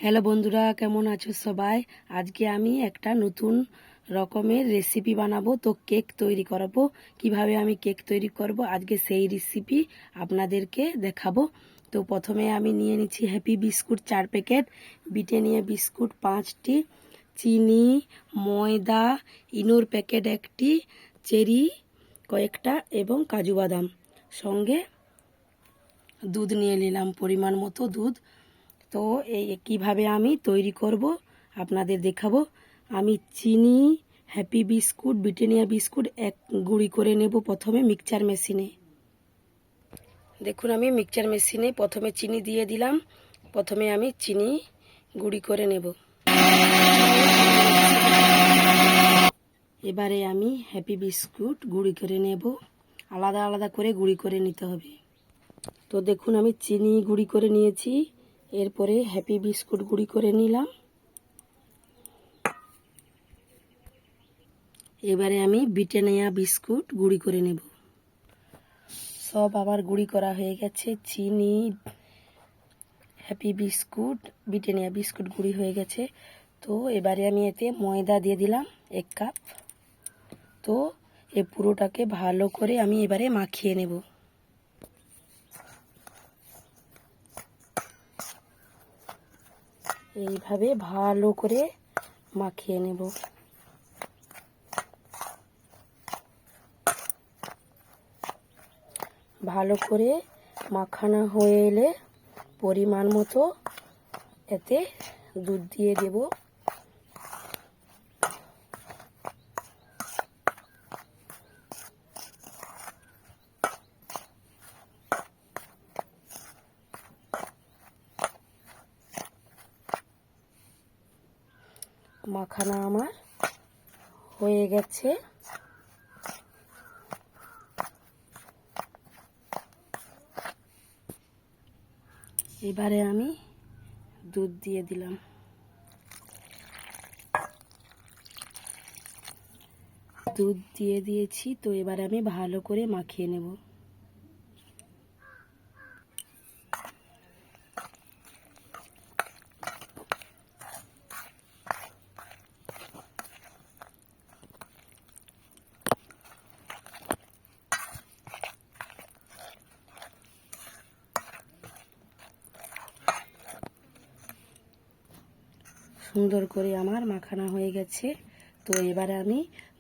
Hello বন্ধুরা, কেমন আছো সবাই? আজকে আমি একটা নতুন রকমের রেসিপি বানাবো। তো কেক তৈরি করাবো। কিভাবে আমি কেক তৈরি করব আজকে সেই রেসিপি আপনাদেরকে দেখাবো। তো প্রথমে আমি নিয়ে নিচ্ছি happy biscuit 4 packet, Britannia biscuit 5টি, চিনি, ময়দা, ইনোর প্যাকেট 1টি, চেরি কয়েকটা এবং কাজু বাদাম, সঙ্গে দুধ নিয়ে নিলাম, পরিমাণ মতো দুধ। তো এই কীভাবে আমি তৈরি করব আপনাদের দেখাবো। আমি চিনি, হ্যাপি বিস্কুট, ব্রিটানিয়া বিস্কুট এক গুঁড়ি করে নেব প্রথমে মিক্সচার মেশিনে। দেখুন, আমি মিক্সচার মেশিনে প্রথমে চিনি দিয়ে দিলাম। প্রথমে আমি চিনি গুঁড়ি করে নেব। এবারে আমি হ্যাপি বিস্কুট গুঁড়ি করে নেব। আলাদা আলাদা করে গুঁড়ি করে নিতে হবে। তো দেখুন, আমি চিনি গুঁড়ি করে নিয়েছি, এরপরে হ্যাপি বিস্কুট গুঁড়ি করে নিলাম। এবারে আমি ব্রিটানিয়া বিস্কুট গুঁড়ি করে নেব। সব আবার গুঁড়ি করা হয়ে গেছে। চিনি, হ্যাপি বিস্কুট, ব্রিটানিয়া বিস্কুট গুঁড়ি হয়ে গেছে। তো এবারে আমি এতে ময়দা দিয়ে দিলাম 1 কাপ। তো এই পুরোটাকে ভালো করে আমি এবারে মাখিয়ে নেব। এইভাবে ভালো করে মাখিয়ে নেব। ভালো করে মাখানো হয়ে এলে পরিমাণ মতো এতে দুধ দিয়ে দেব। মাখানা আমার হয়ে গেছে। এবারে আমি দুধ দিয়ে দিলাম। দুধ দিয়ে দিয়েছি। তো এবারে আমি ভালো করে মাখিয়ে নেব। সুন্দর করে আমার মাখানা হয়ে গেছে। তো এবারে আমি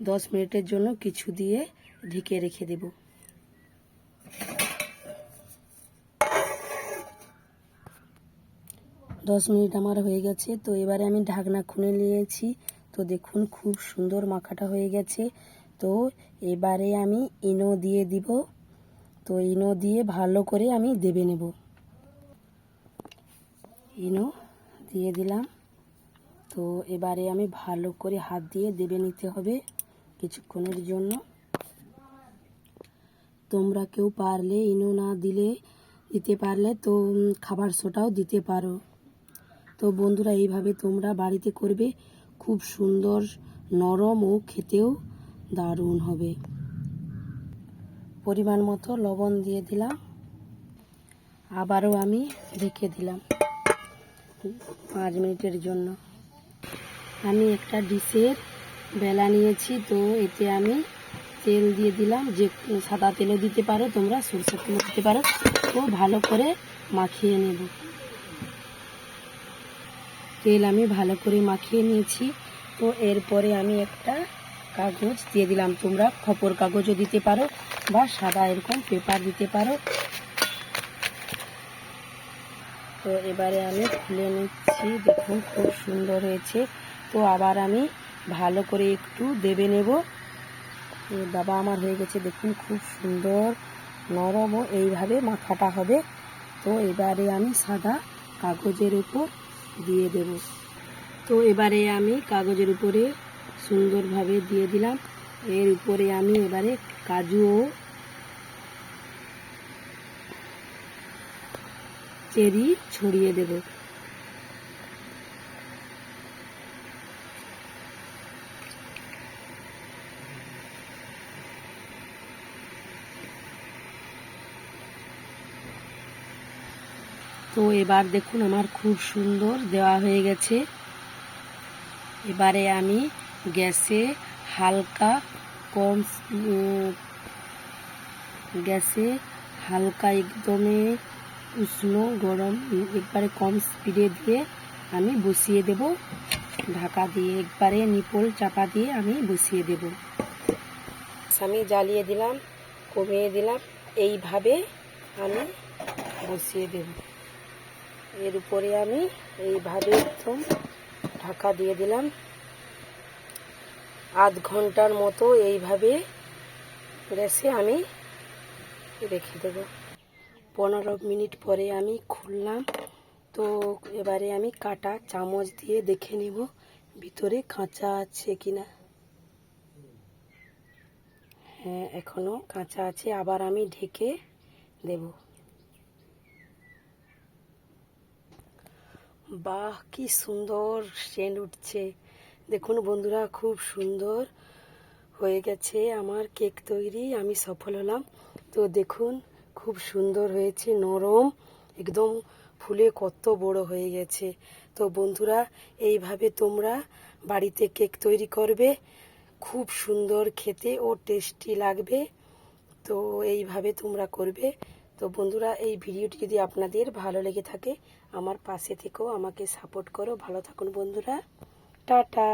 10 মিনিটের জন্য কিছু দিয়ে ঢেকে রেখে দেব। 10 মিনিট আমার হয়ে গেছে। তো এবারে আমি ঢাকনা খুলে নিয়েছি। তো দেখুন, খুব সুন্দর মাখাটা হয়ে গেছে। তো এবারে আমি ইনো দিয়ে দিব। তো ইনো দিয়ে ভালো করে আমি দেবে নেব। ইনো দিয়ে দিলাম। তো এবারে আমি ভালো করে হাত দিয়ে দেবে নিতে হবে কিছুক্ষণের জন্য। তোমরা কেউ পারলে ইনো না দিতে পারলে তো খাবার সোডাও দিতে পারো। তো বন্ধুরা, এইভাবে তোমরা বাড়িতে করবে, খুব সুন্দর, নরম ও খেতেও দারুণ হবে। পরিমাণ মতো লবণ দিয়ে দিলাম। আবারও আমি রেখে দিলাম 5 মিনিটের জন্য। আমি একটা ডিশের বেলা নিয়েছি। তো এতে আমি তেল দিয়ে দিলাম। যে সাদা তেলও দিতে পারো, তোমরা সরষের তেলও দিতে পারো। তো ভালো করে মাখিয়ে নেব। তেল আমি ভালো করে মাখিয়ে নিয়েছি। তো এরপরে আমি একটা কাগজ দিয়ে দিলাম। তোমরা খবর কাগজও দিতে পারো বা সাদা এরকম পেপার দিতে পারো। তো এবারে আমি খুলে নিচ্ছি। দেখুন, খুব সুন্দর হয়েছে। তো আবার আমি ভালো করে একটু দেবে নেব। দাবা আমার হয়ে গেছে। দেখুন, খুব সুন্দর নরম ও এইভাবে মাখাটা হবে। তো এবারে আমি সাদা কাগজের উপর দিয়ে দেব। তো এবারে আমি কাগজের উপরে সুন্দরভাবে দিয়ে দিলাম। এর উপরে আমি এবারে কাজু ও চেরি ছড়িয়ে দেব। তো তো এবার দেখুন আমার খুব সুন্দর দেওয়া হয়ে গেছে। এবারে আমি গ্যাসে হালকা কম গ্যাসে হালকা একদমে উষ্ণ গরম একবারে কম স্পিডে দিয়ে আমি বসিয়ে দেব। ঢাকা দিয়ে একবারে নিপল চাপা দিয়ে আমি বসিয়ে দেব। আমি জ্বালিয়ে দিলাম, কমিয়ে দিলাম, এইভাবে আমি বসিয়ে দেব। এর উপরে আমি এইভাবে একদম ঢাকা দিয়ে দিলাম। আধ ঘন্টার মতো এইভাবে গ্যাসে আমি রেখে দেব। 15 মিনিট পরে আমি খুললাম। তো এবারে আমি কাটা চামচ দিয়ে দেখে নেব ভিতরে কাঁচা আছে কিনা। হ্যাঁ, এখনো কাঁচা আছে। আবার আমি ঢেকে দেব। বাহ, কি সুন্দর সেন্ট উঠছে। দেখুন বন্ধুরা, খুব সুন্দর হয়ে গেছে আমার কেক তৈরি। আমি সফল হলাম। তো দেখুন খুব সুন্দর হয়েছে, নরম একদম, ফুলে কত বড় হয়ে গেছে। তো বন্ধুরা, এইভাবে তোমরা বাড়িতে কেক তৈরি করবে, খুব সুন্দর খেতে ও টেস্টি লাগবে। তো এইভাবে তোমরা করবে। তো বন্ধুরা, এই ভিডিওটি যদি আপনাদের ভালো লেগে থাকে আমার পাশে থেকেও আমাকে সাপোর্ট করো। ভালো থাকুন বন্ধুরা, টাটা।